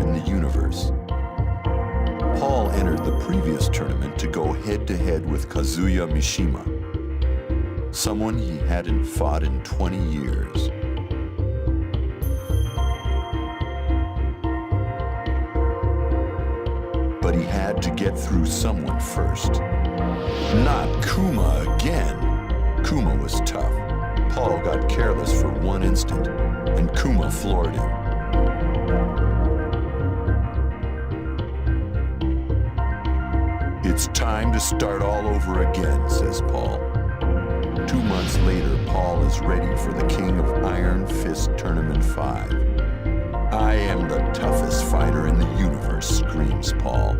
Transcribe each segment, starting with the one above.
in the universe. Paul entered the previous tournament to go head-to-head with Kazuya Mishima, someone he hadn't fought in 20 years. But he had to get through someone first. Not Kuma again! Kuma was tough. Paul got careless for one instant, and Kuma floored him. It's time to start all over again, says Paul. 2 months later, Paul is ready for the King of Iron Fist Tournament 5. I am the toughest fighter in the universe, screams Paul.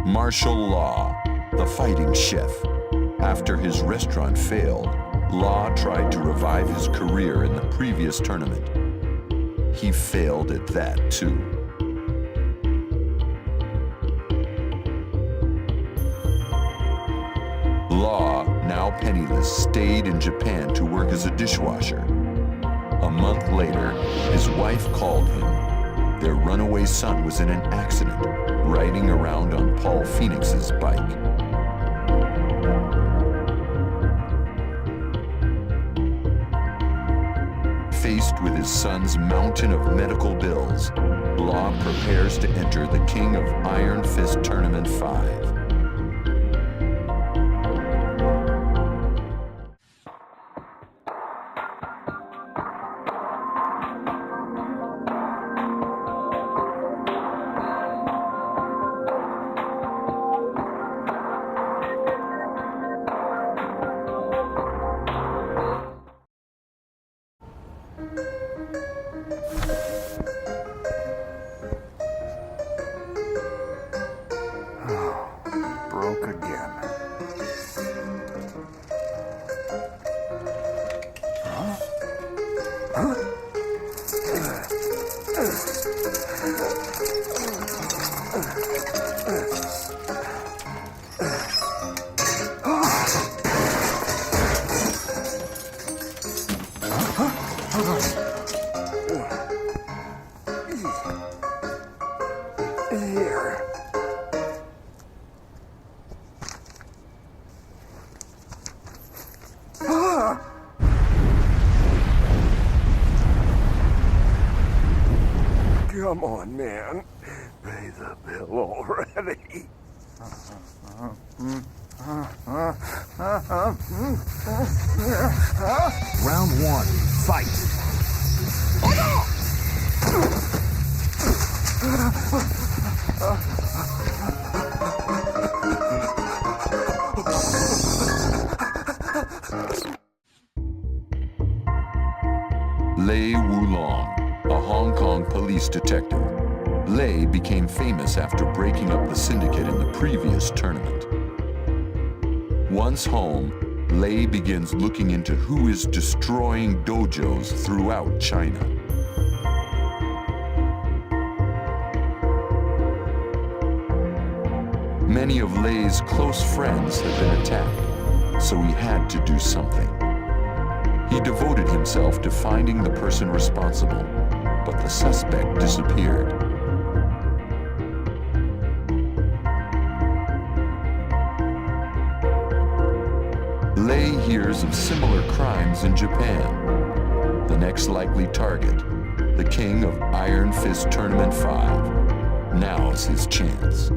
Martial Law, the fighting chef. After his restaurant failed, Law tried to revive his career in the previous tournament. He failed at that too. Law, now penniless, stayed in Japan to work as a dishwasher. A month later, his wife called him. Their runaway son was in an accident, riding around on Paul Phoenix's bike. Faced with his son's mountain of medical bills, Law prepares to enter the King of Iron Fist Tournament 5. Come on, man. Pay the bill already. Round 1, fight. Lei Wulong, a Hong Kong police detective. Lei became famous after breaking up the syndicate in the previous tournament. Once home, Lei begins looking into who is destroying dojos throughout China. Many of Lei's close friends had been attacked, so he had to do something. He devoted himself to finding the person responsible, but the suspect disappeared. Lei hears of similar crimes in Japan. The next likely target, the King of Iron Fist Tournament 5. Now's his chance.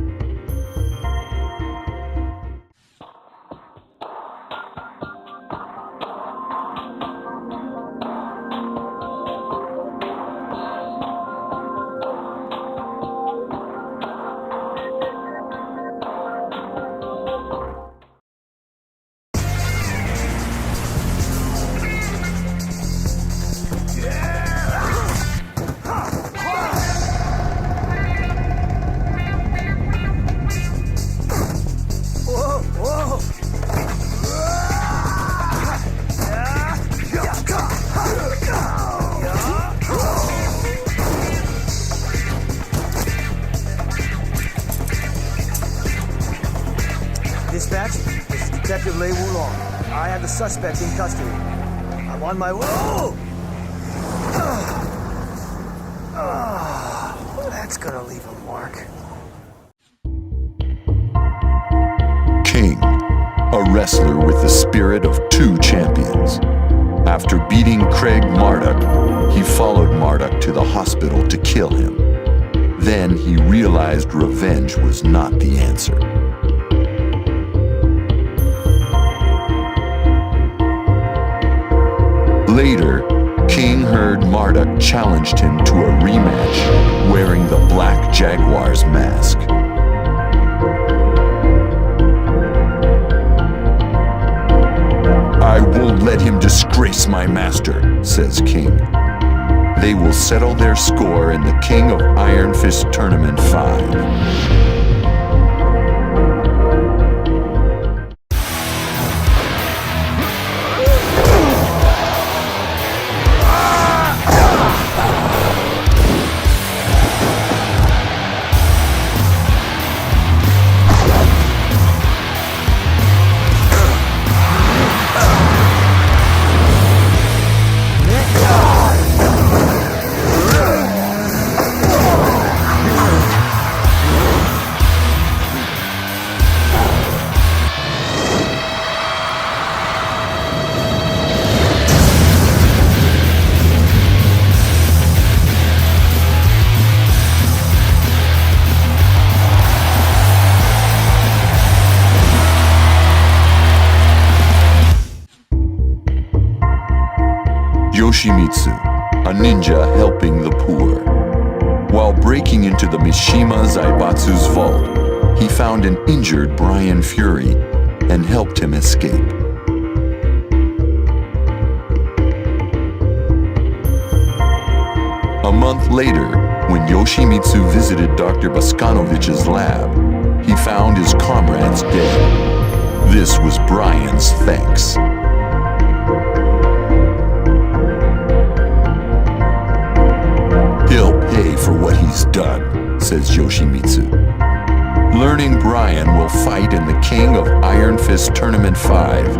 Lei Wulong. I have the suspect in custody. I'm on my way. Oh! That's gonna leave a mark. King, a wrestler with the spirit of two champions. After beating Craig Marduk, he followed Marduk to the hospital to kill him. Then he realized revenge was not the answer. Later, King heard Marduk challenged him to a rematch wearing the Black Jaguar's mask. I won't let him disgrace my master, says King. They will settle their score in the King of Iron Fist Tournament 5. Yoshimitsu, a ninja helping the poor. While breaking into the Mishima Zaibatsu's vault, he found an injured Bryan Fury and helped him escape. A month later, when Yoshimitsu visited Dr. Boskanovich's lab, he found his comrades dead. This was Bryan's thanks. He'll pay for what he's done, says Yoshimitsu. Learning Bryan will fight in the King of Iron Fist Tournament 5,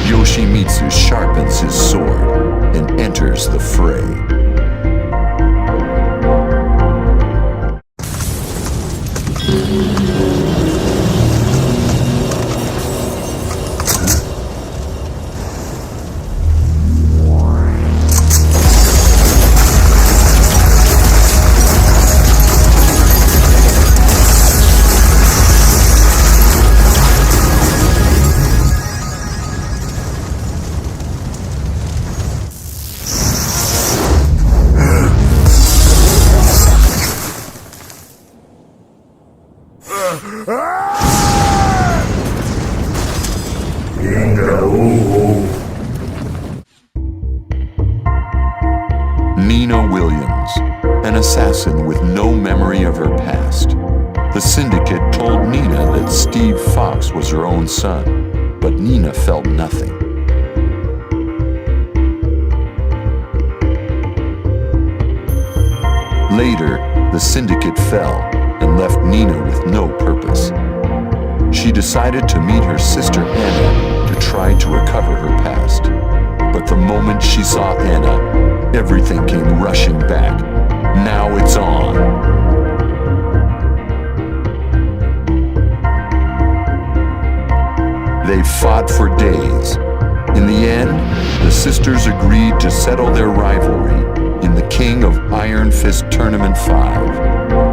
Yoshimitsu sharpens his sword and enters the fray. With no memory of her past. The syndicate told Nina that Steve Fox was her own son, but Nina felt nothing. Later, the syndicate fell and left Nina with no purpose. She decided to meet her sister Anna to try to recover her past. But the moment she saw Anna, everything came rushing back. Now it's on. They fought for days. In the end, the sisters agreed to settle their rivalry in the King of Iron Fist Tournament 5.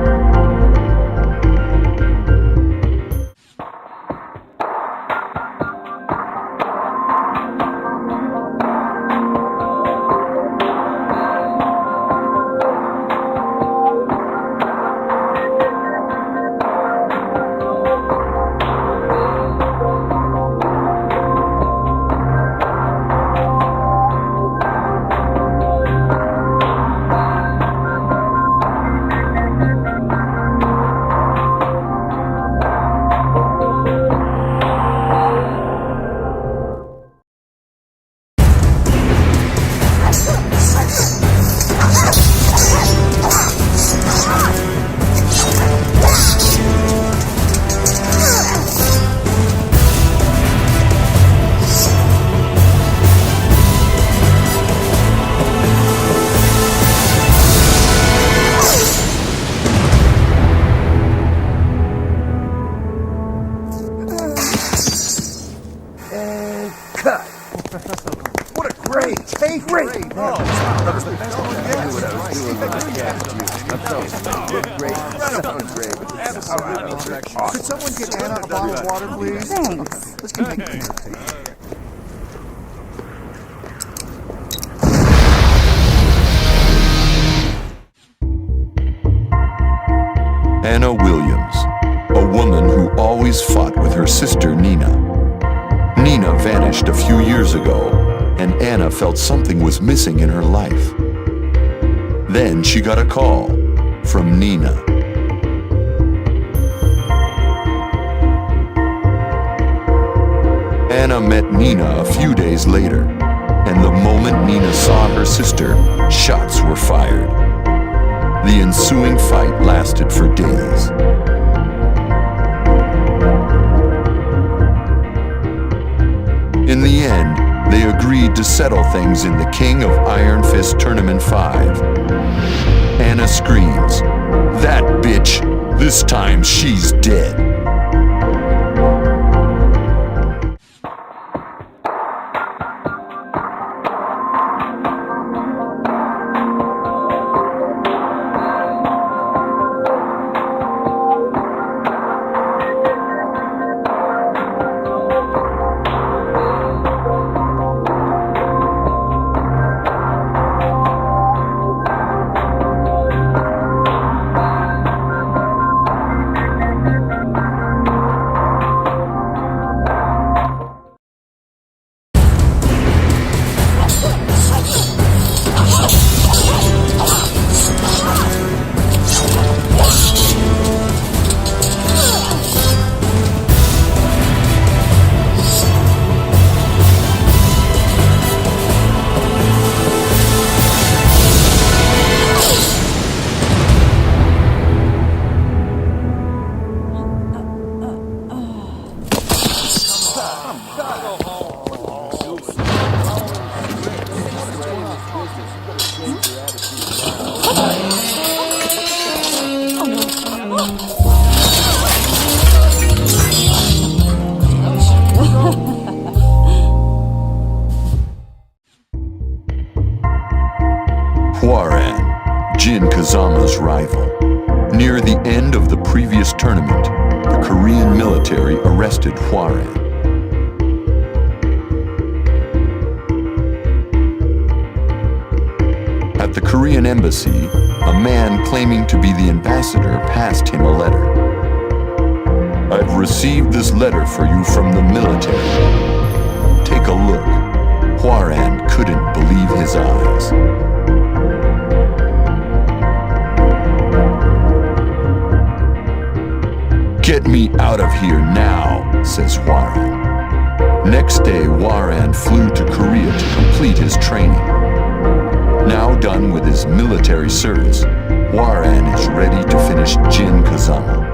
What a great take! Great! Oh, that was the best one. I knew what I was doing when I cast you. Look great. Sound great. Could someone get Anna a bottle of water, please? Thanks. Let's go make it. Anna Williams, a woman who always fought with her sister Nina. Nina vanished a few years ago, and Anna felt something was missing in her life. Then she got a call from Nina. Anna met Nina a few days later, and the moment Nina saw her sister, shots were fired. The ensuing fight lasted for days. In the end, they agreed to settle things in the King of Iron Fist Tournament 5. Anna screams, "That bitch! This time she's dead!" Hwoarang, Jin Kazama's rival. Near the end of the previous tournament, the Korean military arrested Hwoarang. At the Korean embassy, a man claiming to be the ambassador passed him a letter. "I've received this letter for you from the military. Take a look." Hwoarang couldn't believe his eyes. "Get me out of here now," says Hwoarang. Next day, Hwoarang flew to Korea to complete his training. Now done with his military service, Hwoarang is ready to finish Jin Kazama.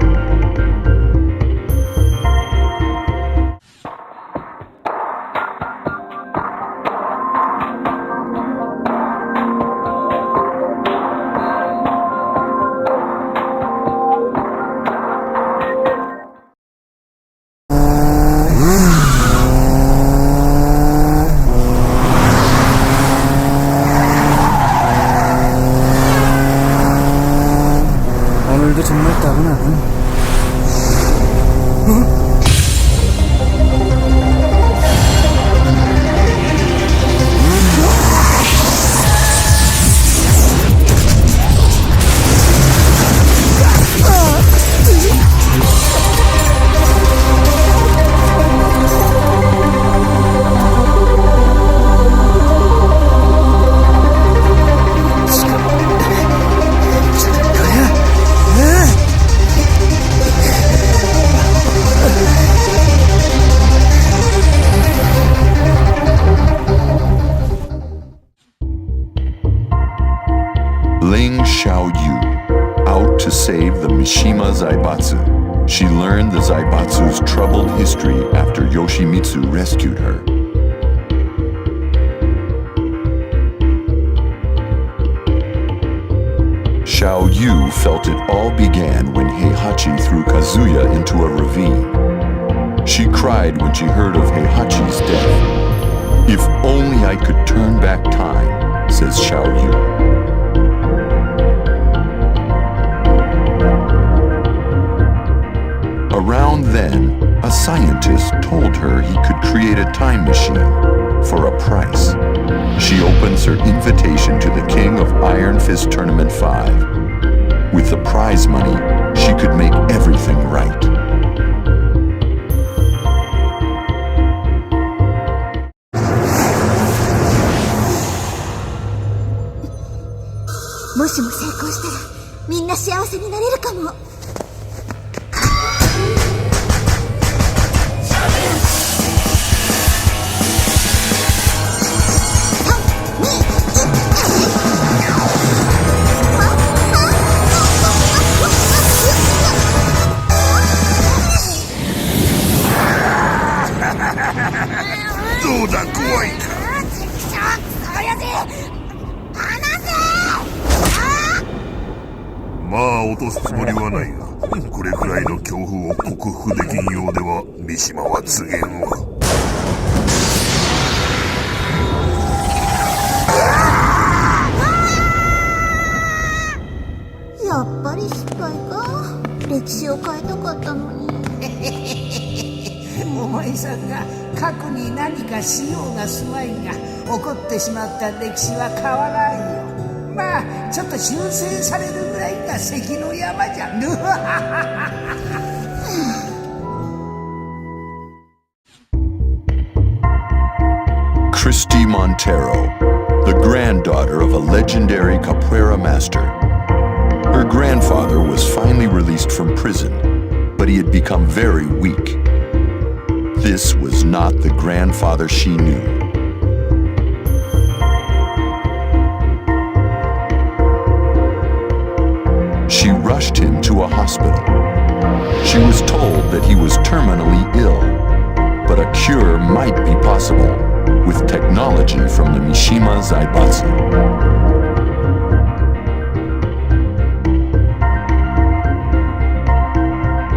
오늘도 정말 따분하군. Ling Xiaoyu, out to save the Mishima Zaibatsu. She learned the Zaibatsu's troubled history after Yoshimitsu rescued her. Xiaoyu felt it all began when Heihachi threw Kazuya into a ravine. She cried when she heard of Heihachi's death. If only I could turn back time, says Xiaoyu. Around then, a scientist told her he could create a time machine for a price. She opens her invitation to the king of Iron Fist Tournament 5. With the prize money, she could make everything right. Christie Monteiro, the granddaughter of a legendary capoeira master. Her grandfather was finally released from prison, but he had become very weak. This was not the grandfather she knew. She rushed him to a hospital. She was told that he was terminally ill, but a cure might be possible with technology from the Mishima Zaibatsu.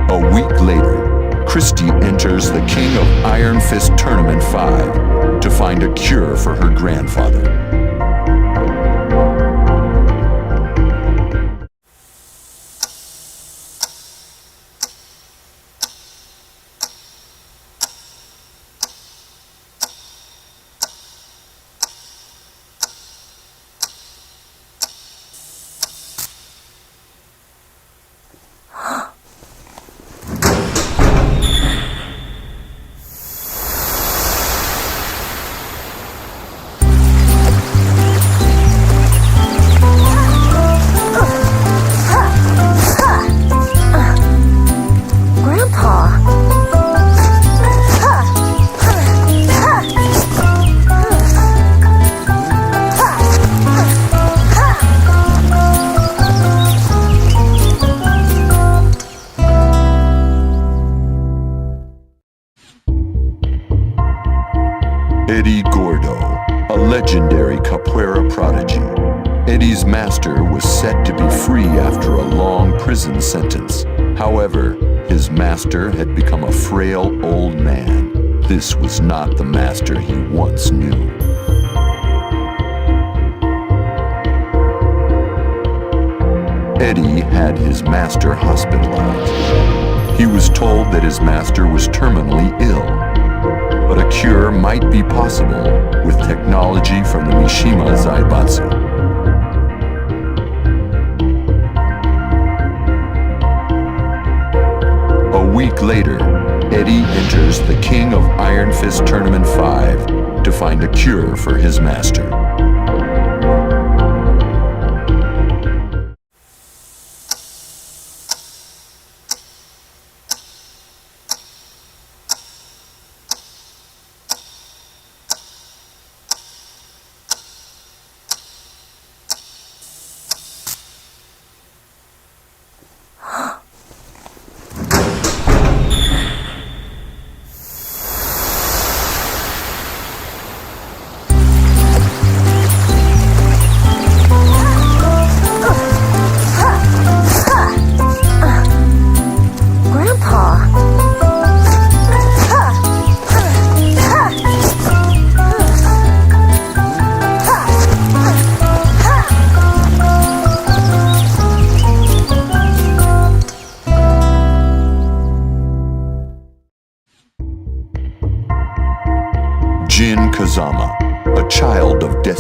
A week later, Christie enters the King of Iron Fist Tournament 5 to find a cure for her grandfather. Eddy Gordo, a legendary capoeira prodigy. Eddy's master was set to be free after a long prison sentence. However, his master had become a frail old man. This was not the master he once knew. Eddy had his master hospitalized. He was told that his master was terminally ill, but a cure might be possible with technology from the Mishima Zaibatsu. A week later, Eddy enters the King of Iron Fist Tournament 5 to find a cure for his master.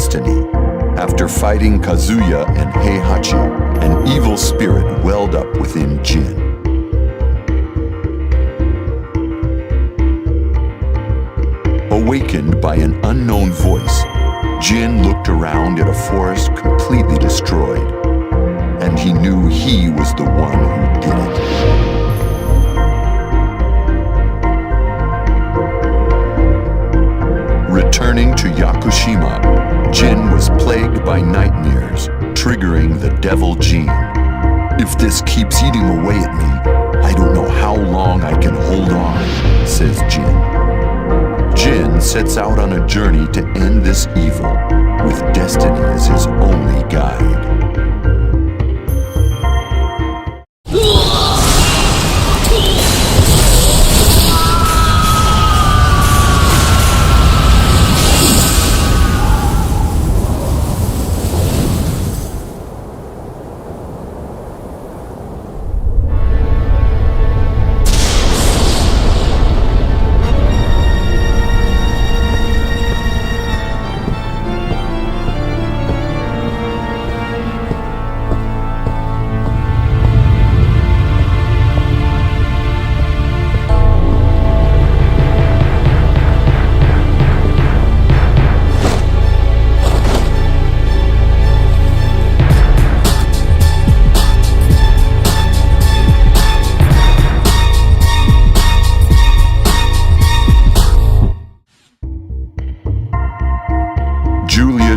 destiny. After fighting Kazuya and Heihachi, an evil spirit welled up within Jin. Awakened by an unknown voice, Jin looked around at a forest completely destroyed, and he knew he was the one who did it. Returning to Yakushima, Jin was plagued by nightmares, triggering the devil Jin. If this keeps eating away at me, I don't know how long I can hold on, says Jin. Jin sets out on a journey to end this evil, with destiny as his only guide.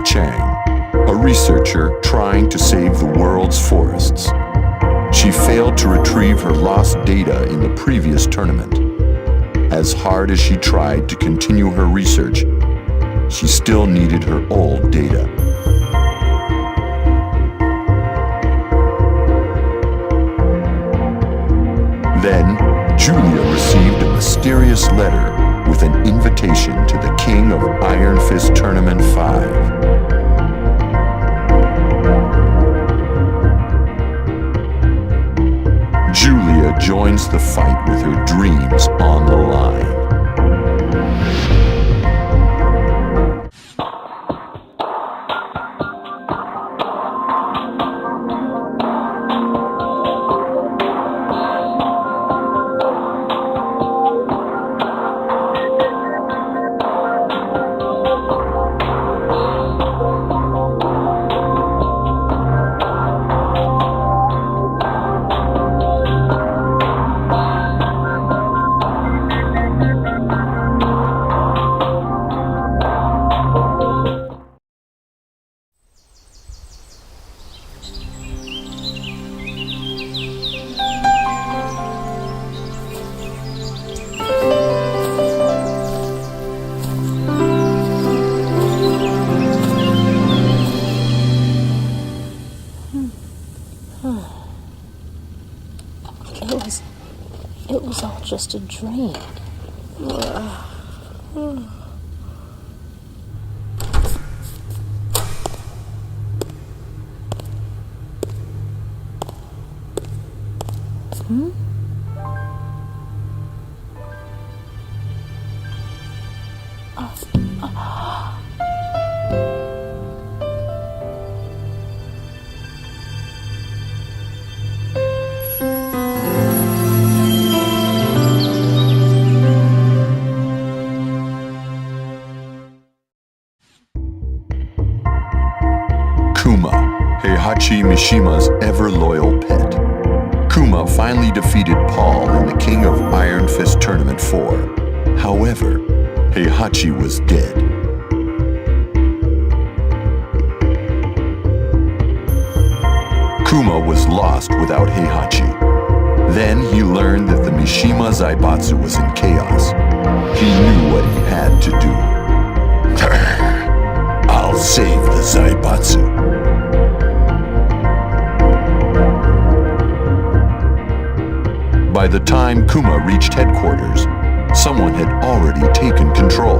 Chang, a researcher trying to save the world's forests. She failed to retrieve her lost data in the previous tournament. As hard as she tried to continue her research, she still needed her old data. Then, Julia received a mysterious letter with an invitation to the King of Iron Fist Tournament 5. Julia joins the fight with her dreams on the line. It was all just a dream. Kuma, Heihachi Mishima's ever-loyal pet. Kuma finally defeated Paul in the King of Iron Fist Tournament 4. However, Heihachi was dead. Kuma was lost without Heihachi. Then he learned that the Mishima Zaibatsu was in chaos. He knew what he had to do. I'll save the Zaibatsu. By the time Kuma reached headquarters, someone had already taken control.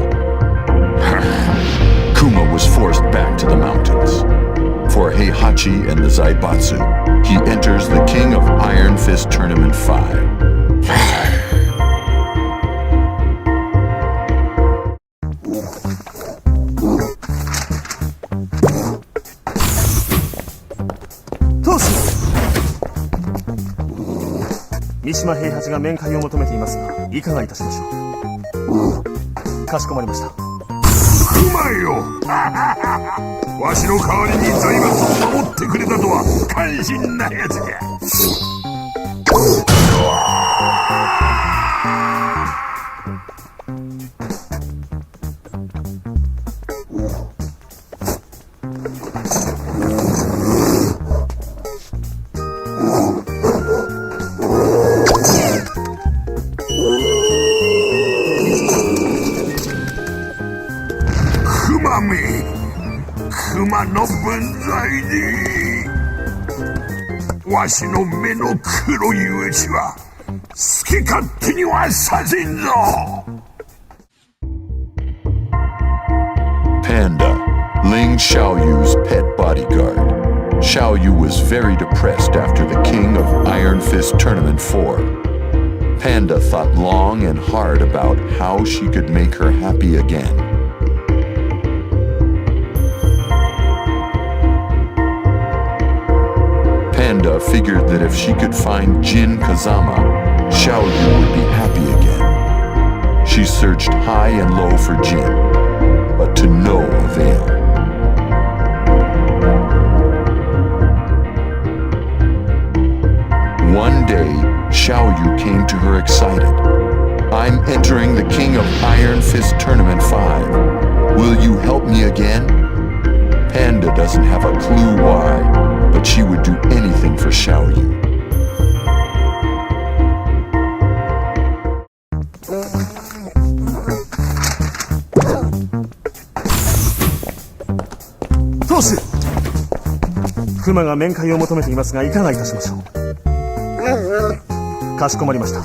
Kuma was forced back to the mountains. For Heihachi and the Zaibatsu, he enters the King of Iron Fist Tournament 5. 三島平八が面会を求めていますが、いかがいたしましょう。かしこまりました。熊よわしの代わりに財閥を守ってくれたとは感心なやつじゃ。熊の分際にわしの目の黒いうちは好き勝手にはさせんぞ。 Panda, Ling Xiaoyu's pet bodyguard. Xiaoyu was very depressed after the King of Iron Fist Tournament 4. Panda thought long and hard about how she could make her happy again. Panda figured that if she could find Jin Kazama, Xiaoyu would be happy again. She searched high and low for Jin, but to no avail. One day, Xiaoyu came to her excited. "I'm entering the King of Iron Fist Tournament 5. Will you help me again?" Panda doesn't have a clue why, but she would do anything for Xiaoyu. Toshi! 熊が面会を求めていますが、いかがいたしましょう。かしこまりました。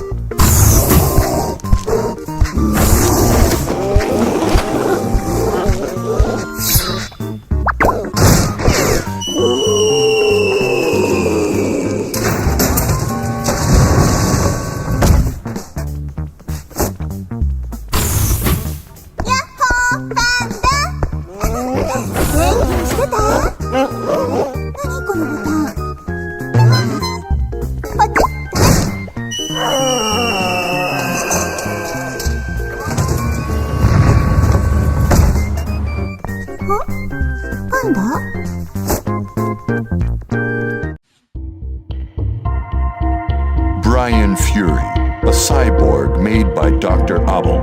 Bryan Fury, a cyborg made by Dr. Abel.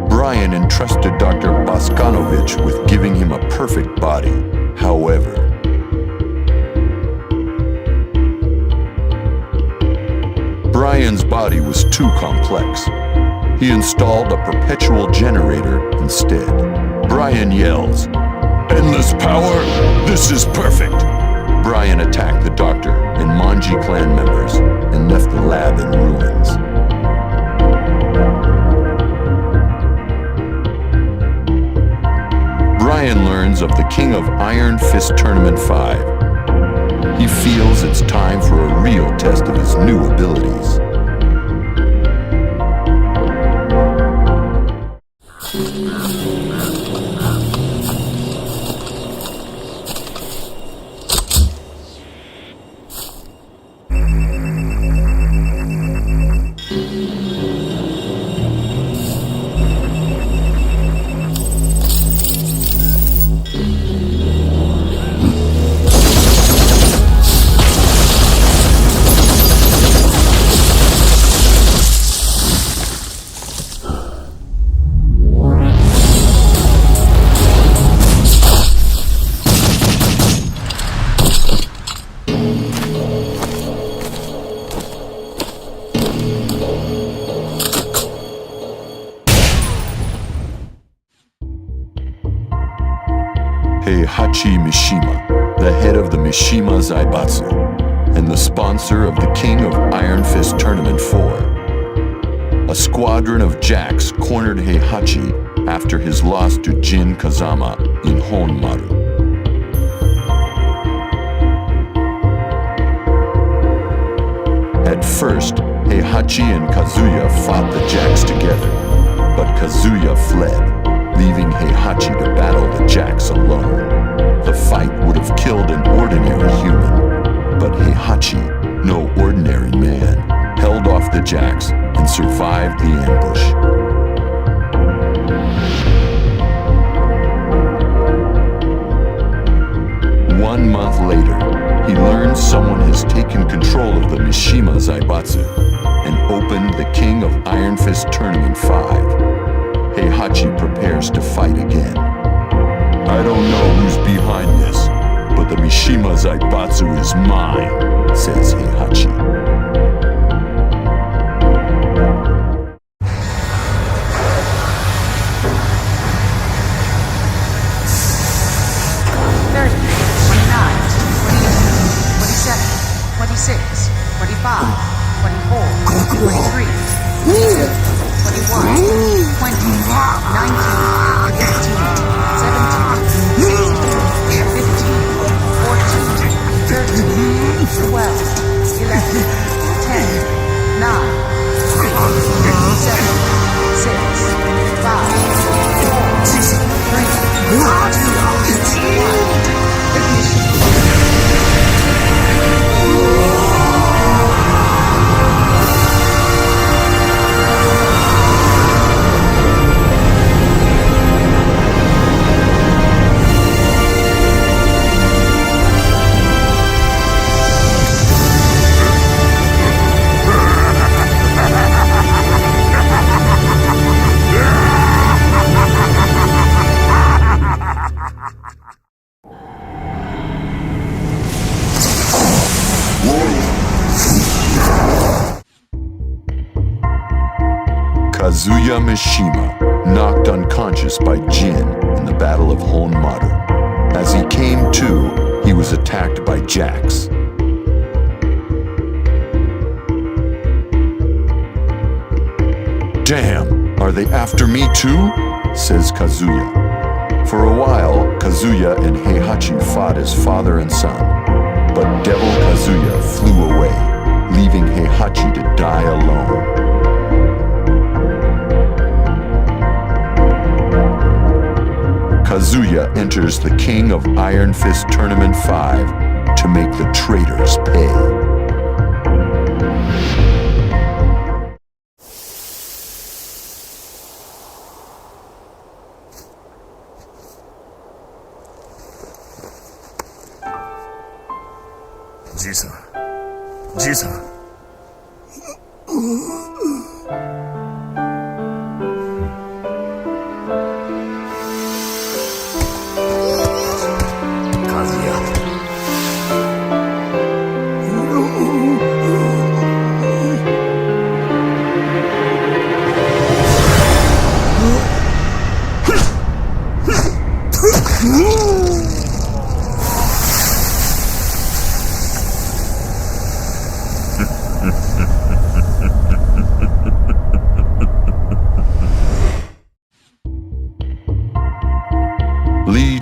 Bryan entrusted Dr. Boskanovich with giving him a perfect body. However, Bryan's body was too complex. He installed a perpetual generator instead. Bryan yells, "Endless power! This is perfect!" Bryan attacked the doctor and Manji clan members and left the lab in ruins. Bryan learns of the King of Iron Fist Tournament 5. He feels it's time for a real test of his new abilities. Heihachi Mishima, the head of the Mishima Zaibatsu, and the sponsor of the King of Iron Fist Tournament 4. A squadron of jacks cornered Heihachi after his loss to Jin Kazama in Honmaru. At first, Heihachi and Kazuya fought the jacks together, but Kazuya fled, leaving Heihachi to battle the jacks alone. The fight would have killed an ordinary human, but Heihachi, no ordinary man, held off the 1 month later, he learns someone has taken control of the Mishima Zaibatsu and opened the King of Iron Fist Tournament 5. Heihachi prepares to fight again. I don't know who's behind this, but the Mishima Zaibatsu is mine, says Heihachi. Kazuya Mishima, knocked unconscious by Jin in the Battle of Honmaru. As he came to, he was attacked by Jax. Damn, are they after me too? Says Kazuya. For a while, Kazuya and Heihachi fought as father and son, but Devil Kazuya flew away, leaving Heihachi to die alone. Kazuya enters the King of Iron Fist Tournament 5 to make the traitors pay. Ji-san.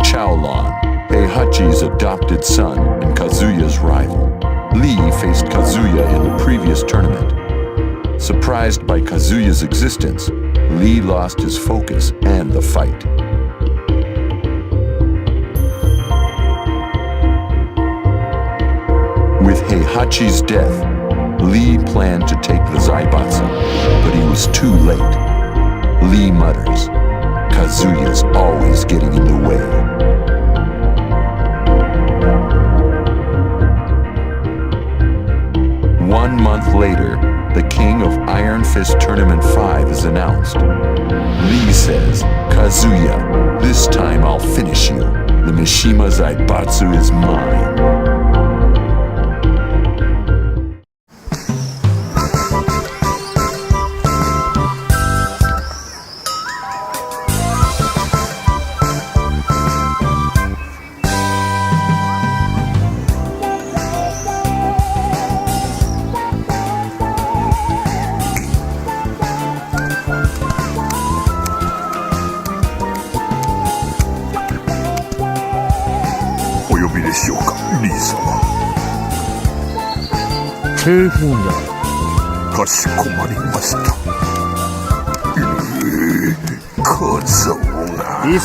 Chaolan, Heihachi's adopted son and Kazuya's rival. Lee faced Kazuya in the previous tournament. Surprised by Kazuya's existence, Lee lost his focus and the fight. With Heihachi's death, Lee planned to take the Zaibatsu, but he was too late. Lee mutters, "Kazuya's always getting in the way." One month later, the King of Iron Fist Tournament 5 is announced. Lee says, "Kazuya, this time I'll finish you. The Mishima Zaibatsu is mine."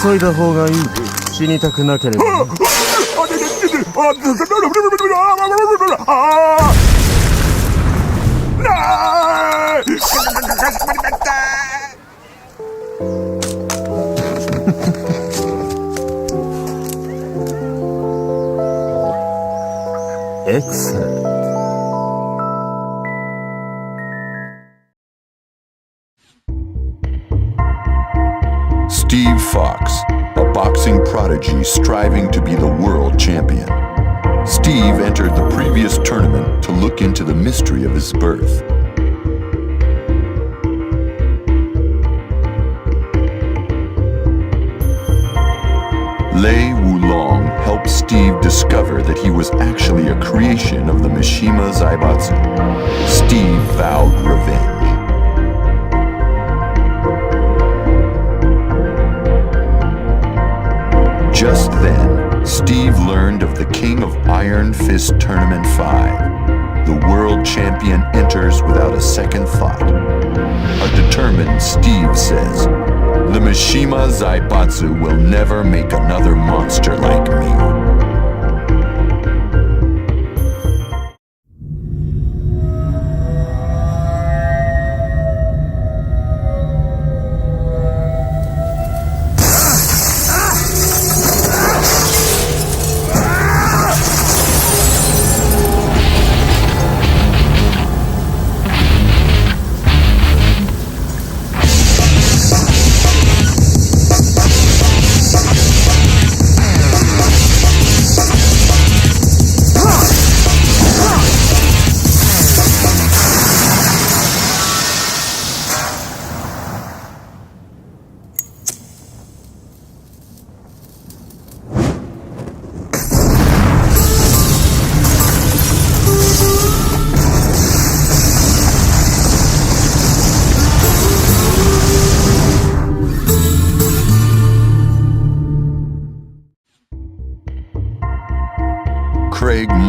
急いだ方がいい。死にたくなければ。Excellent. Steve Fox, a boxing prodigy striving to be the world champion. Steve entered the previous tournament to look into the mystery of his birth. Lei Wulong helped Steve discover that he was actually a creation of the Mishima Zaibatsu. Steve vowed revenge. Just then, Steve learned of the King of Iron Fist Tournament 5. The world champion enters without a second thought. A determined Steve says, "The Mishima Zaibatsu will never make another monster like me."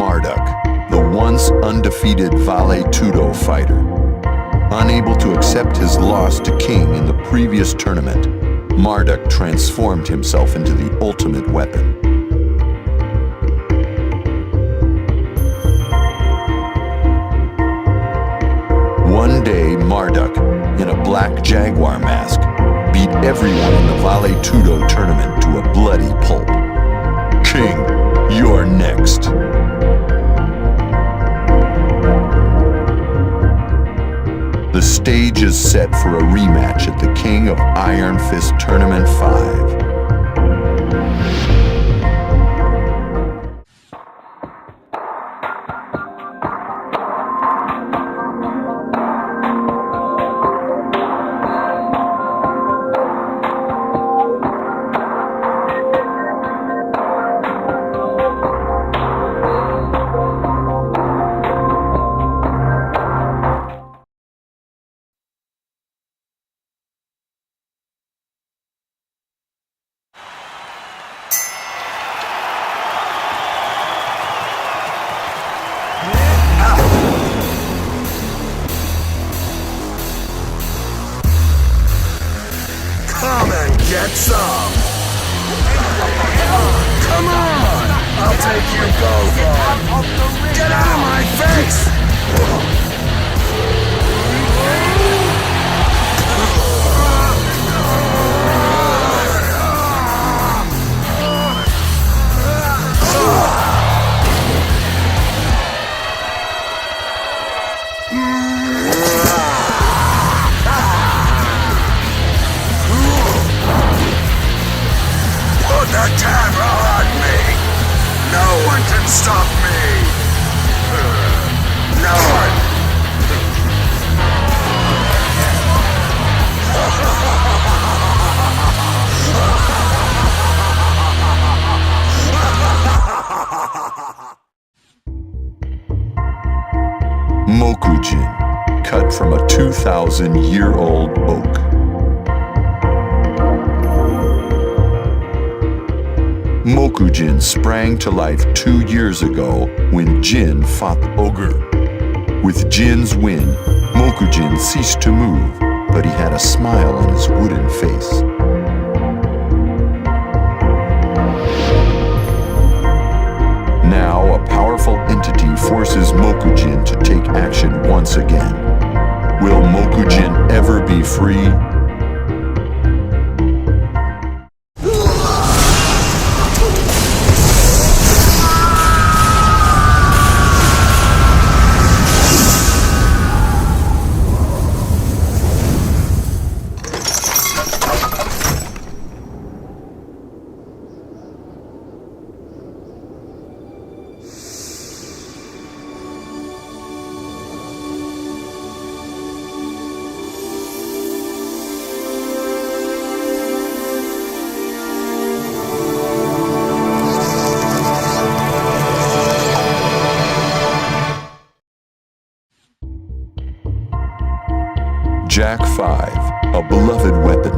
Marduk, the once undefeated Vale Tudo fighter. Unable to accept his loss to King in the previous tournament, Marduk transformed himself into the ultimate weapon. One day, Marduk, in a black jaguar mask, beat everyone in the Vale Tudo tournament to a bloody pulp. King, you're next. The stage is set for a rematch at the King of Iron Fist Tournament 5. Come and get some! Come on! I'll take you both on! Get out of my face! Put the camera on me! No one can stop me! No one! Mokujin, cut from a 2,000-year-old oak. Mokujin sprang to life 2 years ago when Jin fought the ogre. With Jin's win, Mokujin ceased to move, but he had a smile on his wooden face. Now, a powerful entity forces Mokujin to take action once again. Will Mokujin ever be free? Jack 5, a beloved weapon.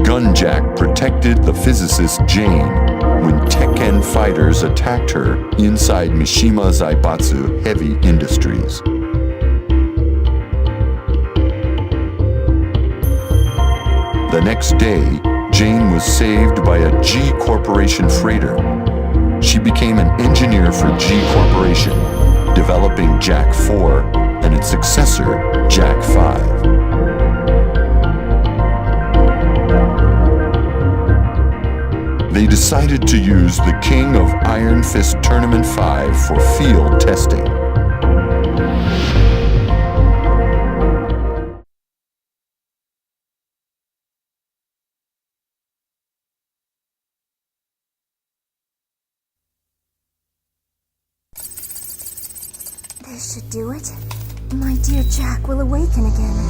Gunjack protected the physicist Jane when Tekken fighters attacked her inside Mishima Zaibatsu Heavy Industries. The next day, Jane was saved by a G Corporation freighter. She became an engineer for G Corporation, developing Jack 4 and its successor, Jack 5. They decided to use the King of Iron Fist Tournament 5 for field testing. This should do it. My dear Jack will awaken again.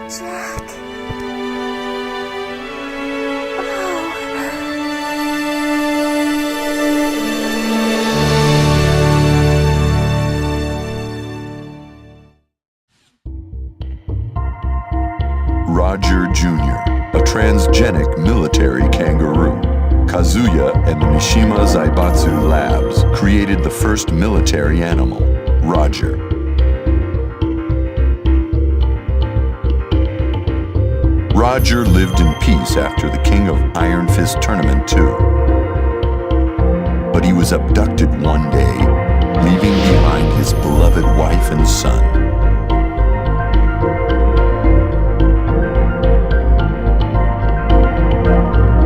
Jack. Roger Jr., a transgenic military kangaroo. Kazuya and the Mishima Zaibatsu labs created the first military animal, Roger. Roger lived in peace after the King of Iron Fist Tournament 2. But he was abducted one day, leaving behind his beloved wife and son.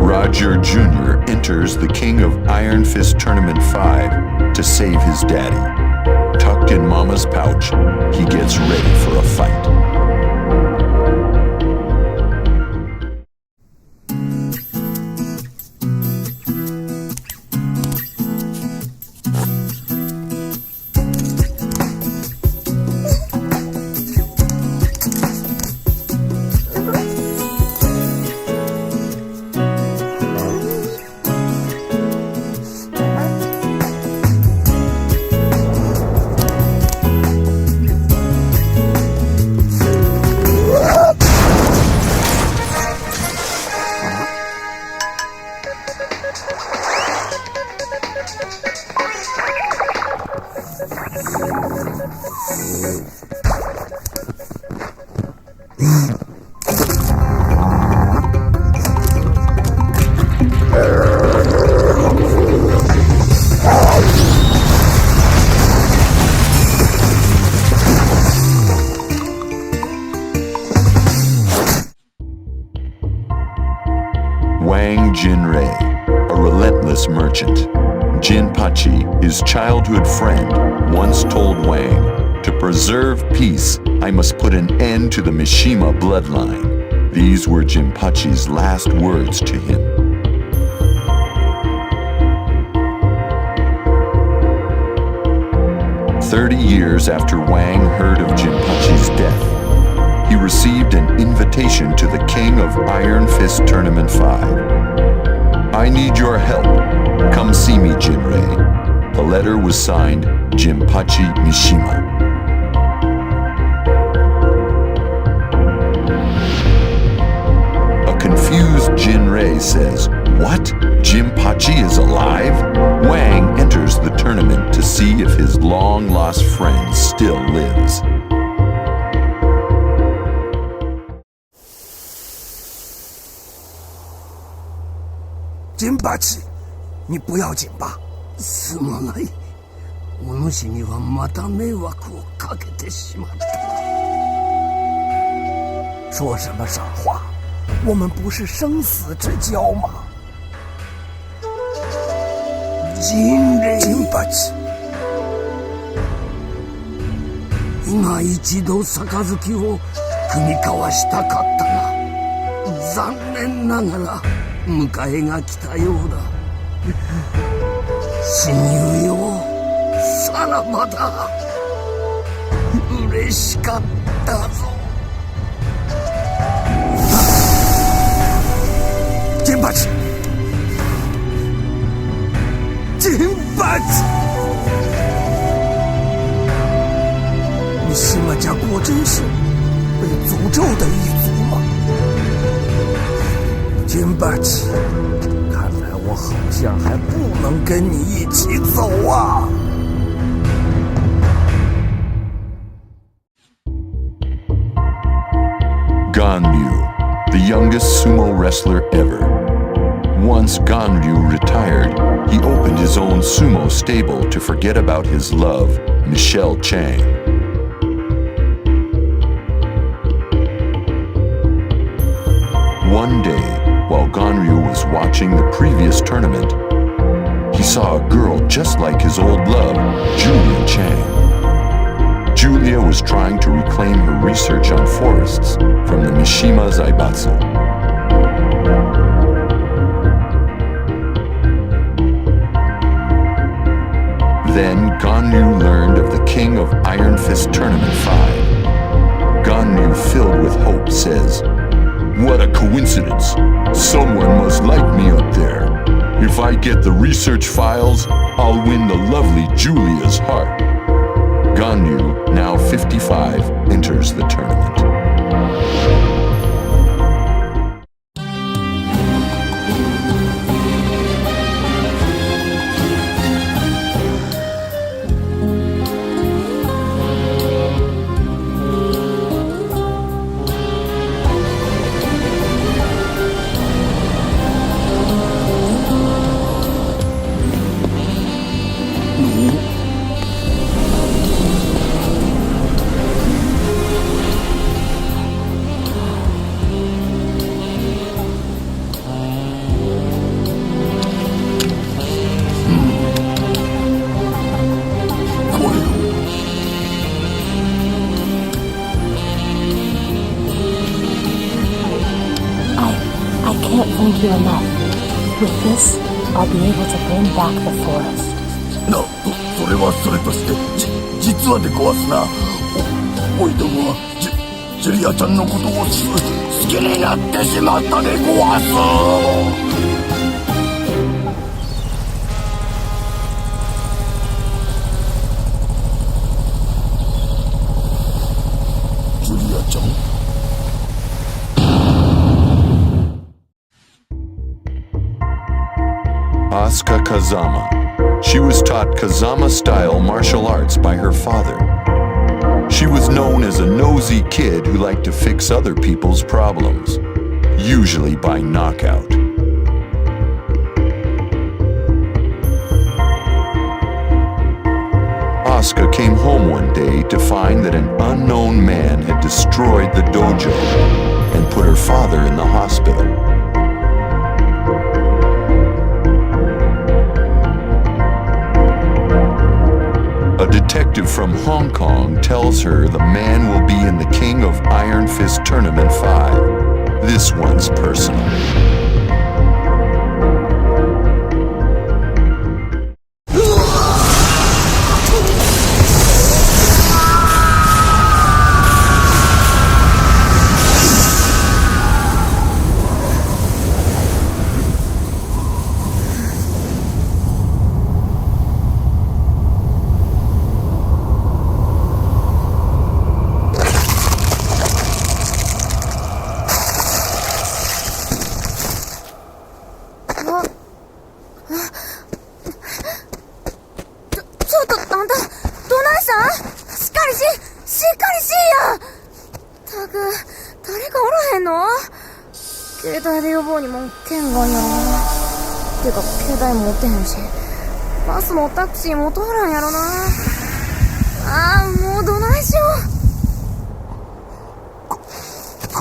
Roger Jr. enters the King of Iron Fist Tournament 5 to save his daddy. Tucked in Mama's pouch, he gets ready for a fight. Wang Jinrei, a relentless merchant. Jinpachi, his childhood friend, once told Wang, "To preserve peace, I must put an end to the Mishima bloodline." These were Jinpachi's last words to him. "30 years after Wang heard of Jinpachi's death, he received an invitation to the King of Iron Fist Tournament 5. I need your help. Come see me, Jinrei." The letter was signed Jinpachi Mishima. A confused Jinrei says, "What? Jinpachi is alive?" Wang enters the tournament to see if his long-lost friend still lives. Jinpachi, 你不要紧吧？すまない。お主にはまた迷惑をかけてしまった。说什么傻话？我们不是生死之交吗？Jinpachi。今一度杯を踏み交わしたかったが、残念ながら迎えが来たようだ。親友よ、さらばだ。嬉しかったぞ。Jinpachi！ 米西玛家果真是被诅咒的一族吗？Jinpachi， 看来我好像还不能跟你一起走啊。Ganryu, the youngest sumo wrestler ever. Once Ganryu retired, he opened his own sumo stable to forget about his love, Michelle Chang. One day, while Ganryu was watching the previous tournament, he saw a girl just like his old love, Julia Chang. Julia was trying to reclaim her research on forests from the Mishima Zaibatsu. Then Ganryu learned of the King of Iron Fist Tournament 5. Ganryu, filled with hope, says, "What a coincidence! Someone must like me up there. If I get the research files, I'll win the lovely Julia's heart." Ganryu, now 55, enters the tournament. Thank you enough. With this, I'll be able to bring back the forest. それはそれとして、実はでごわすな。おいどもは、ジュリアちゃんのことを好きになってしまったでごわす。ジュリアちゃん。Asuka Kazama. She was taught Kazama-style martial arts by her father. She was known as a nosy kid who liked to fix other people's problems, usually by knockout. Asuka came home one day to find that an unknown man had destroyed the dojo and put her father in the hospital. A detective from Hong Kong tells her the man will be in the King of Iron Fist Tournament 5. This one's personal.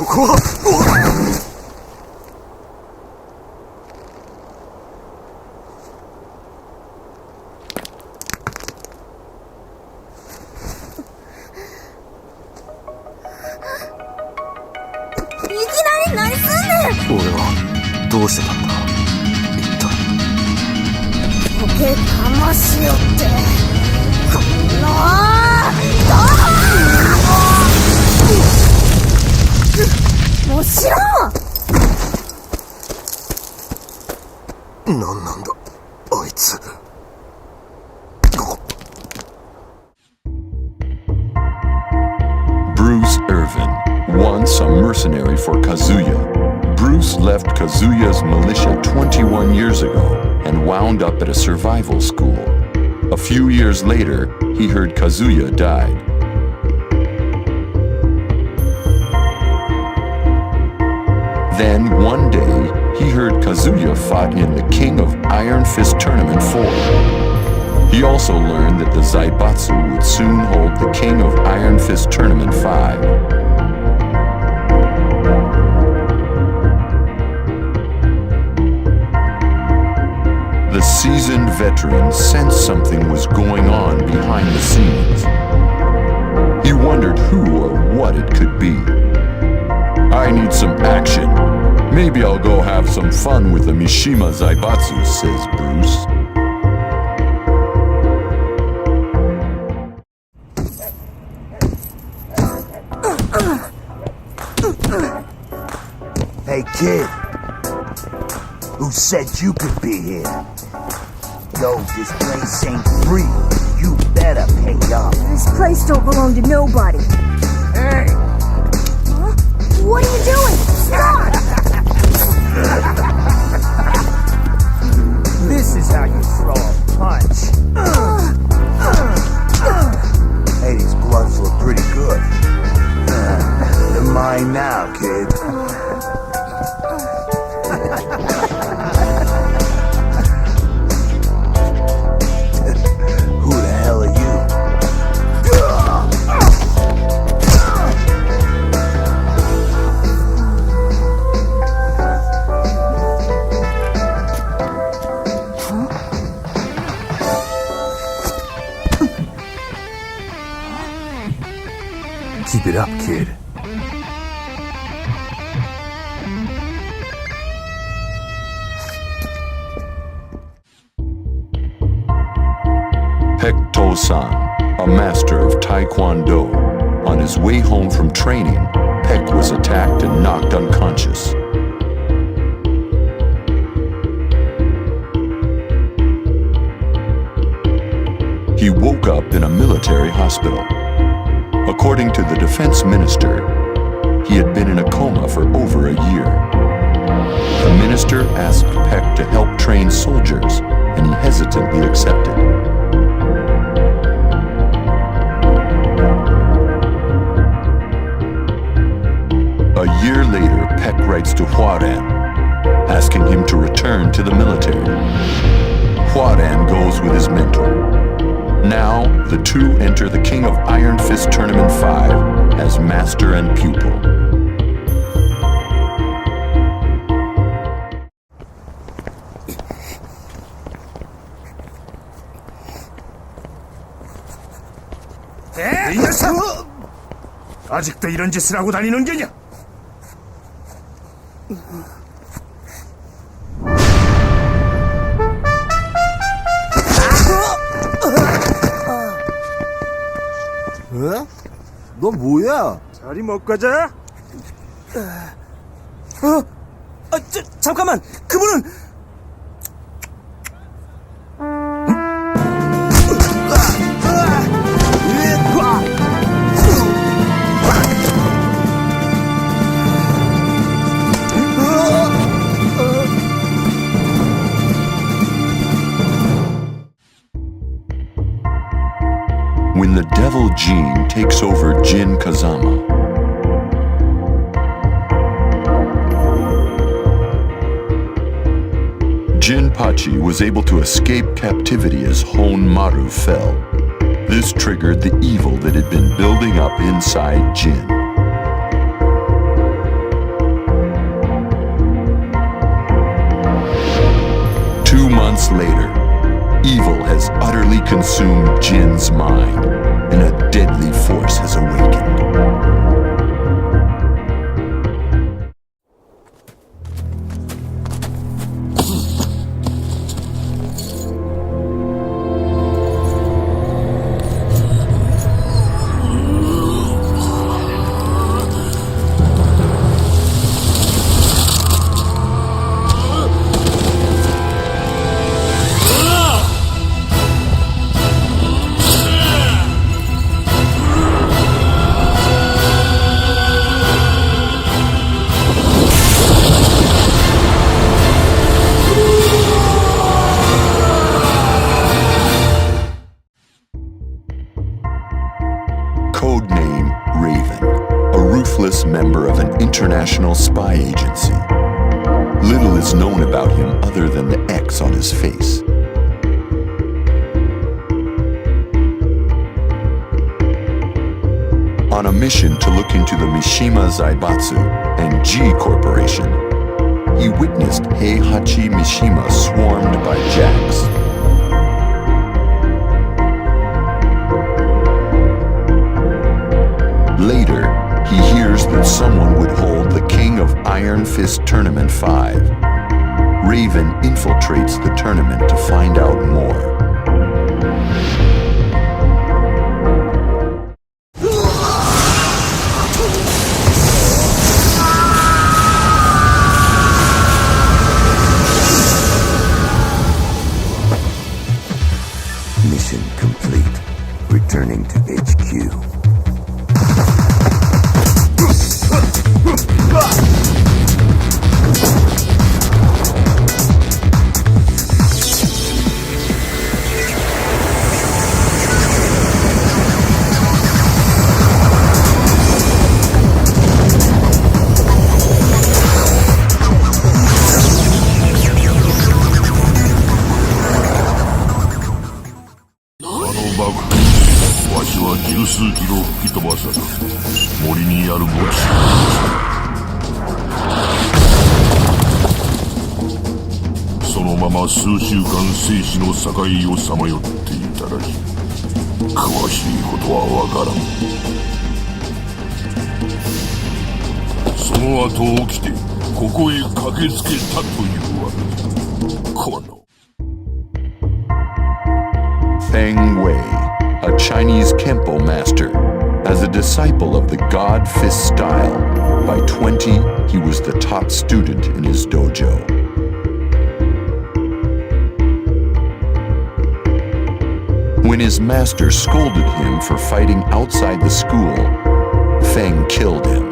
ここはいきなり何すんねん。俺はどうしてたんだ一体。溶け魂よってこのもちろん。何なんだあいつ。Bruce Irvin, once a mercenary for Kazuya. Bruce left Kazuya's militia 21 years ago and wound up at a survival school. A few years later, he heard Kazuya died. Then, one day, he heard Kazuya fought in the King of Iron Fist Tournament 4. He also learned that the Zaibatsu would soon hold the King of Iron Fist Tournament 5. The seasoned veteran sensed something was going on behind the scenes. He wondered who or what it could be. I need some action. Maybe I'll go have some fun with the Mishima Zaibatsu, says Bruce. Hey kid, who said you could be here? Yo, this place ain't free. You better pay up. This place don't belong to nobody. Hey! Huh? What are you doing? Stop! This is how you throw a punch. Hey, these gloves look pretty good. They're mine now, kid. Who the hell are you? Keep it up, kid. Baek Doo San, a master of Taekwondo. On his way home from training, Baek was attacked and knocked unconscious. He woke up in a military hospital. According to the defense minister, he had been in a coma for over a year. The minister asked Baek to help train soldiers, and he hesitantly accepted. A year later, Baek writes to Hwoarang, asking him to return to the military. Hwoarang goes with his mentor. Now, the two enter the King of Iron Fist Tournament 5 as master and pupil. 이 녀석! 아직도 이런 짓을 하고 다니는 게냐? 왜? 너 뭐야? 자리 못 가자? 잠깐만! 그분은! When the devil Jin takes over Jin Kazama, Jinpachi was able to escape captivity as Honmaru fell. This triggered the evil that had been building up inside Jin. months later, evil has utterly consumed Jin's mind, and a deadly force has awakened. Codename Raven, a ruthless member of an international spy agency. Little is known about him other than the X on his face. On a mission to look into the Mishima Zaibatsu and G Corporation, he witnessed Heihachi Mishima swarmed by jacks. Later, he hears that someone would hold the King of Iron Fist Tournament 5. Raven infiltrates the tournament to find out more. Mission complete. Returning to HQ. Feng Wei, a Chinese Kempo master, as a disciple of the God Fist style. By 20, he was the top student in his dojo. When his master scolded him for fighting outside the school, Feng killed him.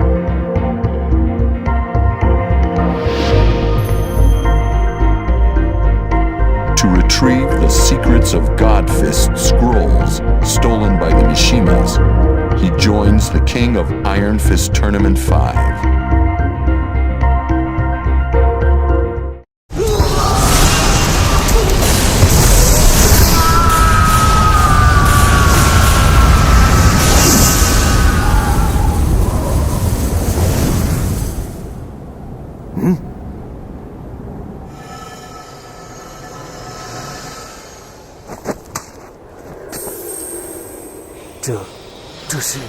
To retrieve the secrets of God Fist scrolls stolen by the Mishimas, he joins the King of Iron Fist Tournament 5.这是